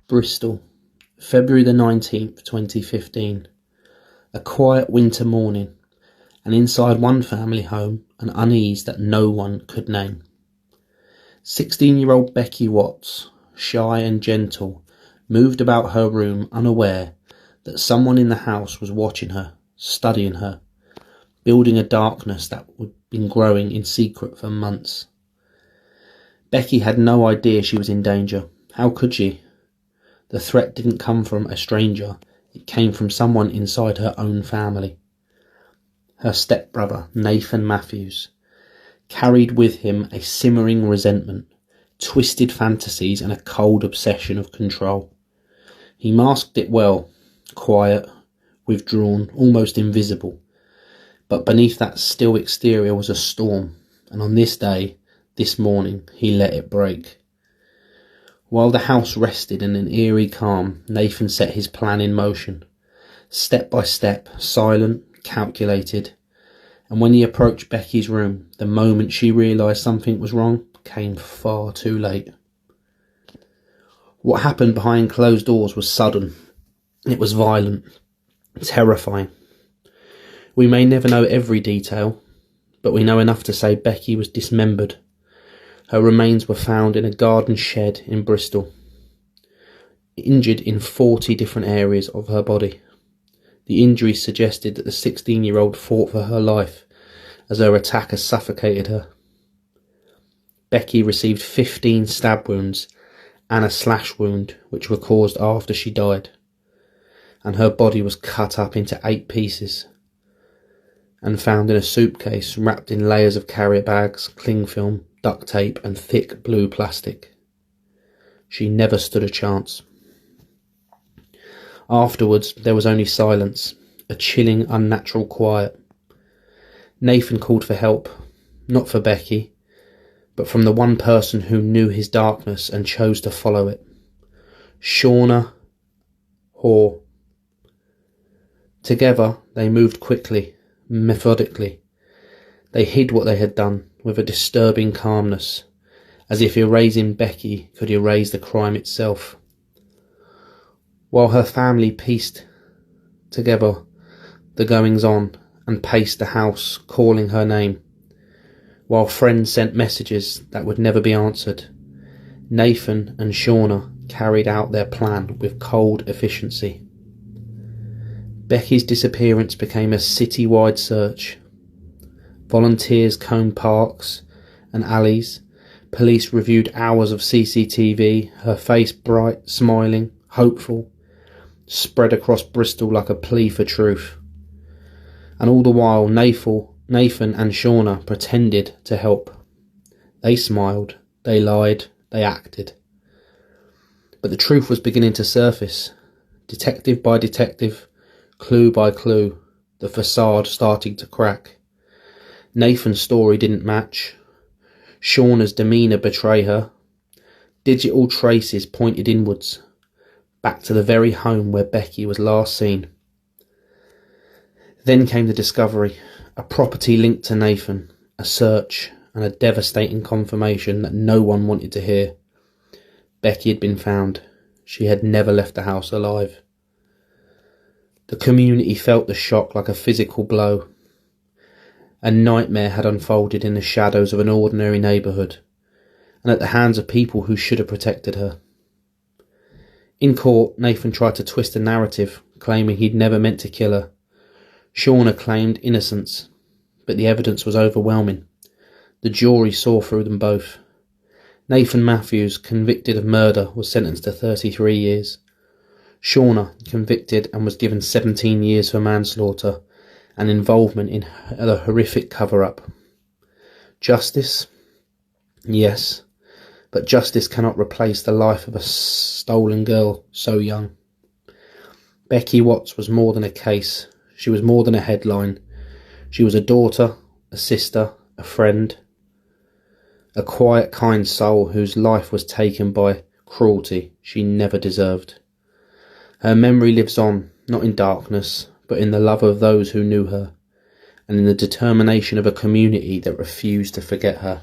Bristol, February the 19th, 2015. A quiet winter morning, and inside one family home, an unease that no one could name. 16-year-old Becky Watts, shy and gentle, moved about her room unaware that someone in the house was watching her, studying her, building a darkness that had been growing in secret for months. Becky had no idea she was in danger. How could she? The threat didn't come from a stranger. It came from someone inside her own family. Her stepbrother, Nathan Matthews, carried with him a simmering resentment, twisted fantasies and a cold obsession of control. He masked it well, quiet, withdrawn, almost invisible. But beneath that still exterior was a storm, and on this day, this morning, he let it break. While the house rested in an eerie calm, Nathan set his plan in motion. Step by step, silent, calculated, and when he approached Becky's room, the moment she realised something was wrong came far too late. What happened behind closed doors was sudden. It was violent, terrifying. We may never know every detail, but we know enough to say Becky was dismembered. Her remains were found in a garden shed in Bristol, injured in 40 different areas of her body. The injuries suggested that the 16-year-old fought for her life as her attacker suffocated her. Becky received 15 stab wounds and a slash wound, which were caused after she died, and her body was cut up into 8 pieces and found in a suitcase wrapped in layers of carrier bags, cling film, duct tape and thick blue plastic. She never stood a chance. Afterwards, there was only silence, a chilling, unnatural quiet. Nathan called for help, not for Becky, but from the one person who knew his darkness and chose to follow it. Shauna Hoare. Together, they moved quickly, methodically. They hid what they had done with a disturbing calmness, as if erasing Becky could erase the crime itself. While her family pieced together the goings-on and paced the house, calling her name, while friends sent messages that would never be answered, Nathan and Shauna carried out their plan with cold efficiency. Becky's disappearance became a city-wide search. Volunteers combed parks and alleys. Police reviewed hours of CCTV, her face bright, smiling, hopeful, spread across Bristol like a plea for truth. And all the while, Nathan and Shauna pretended to help. They smiled, they lied, they acted. But the truth was beginning to surface. Detective by detective, clue by clue, the facade starting to crack. Nathan's story didn't match. Shauna's demeanour betrayed her. Digital traces pointed inwards, back to the very home where Becky was last seen. Then came the discovery, a property linked to Nathan, a search, and a devastating confirmation that no one wanted to hear. Becky had been found. She had never left the house alive. The community felt the shock like a physical blow. A nightmare had unfolded in the shadows of an ordinary neighbourhood, and at the hands of people who should have protected her. In court, Nathan tried to twist the narrative, claiming he'd never meant to kill her. Shauna claimed innocence, but the evidence was overwhelming. The jury saw through them both. Nathan Matthews, convicted of murder, was sentenced to 33 years. Shauna, convicted and was given 17 years for manslaughter and involvement in a horrific cover-up. Justice? Yes, but justice cannot replace the life of a stolen girl so young. Becky Watts was more than a case. She was more than a headline. She was a daughter, a sister, a friend, a quiet, kind soul whose life was taken by cruelty she never deserved. Her memory lives on, not in darkness, but in the love of those who knew her, and in the determination of a community that refused to forget her.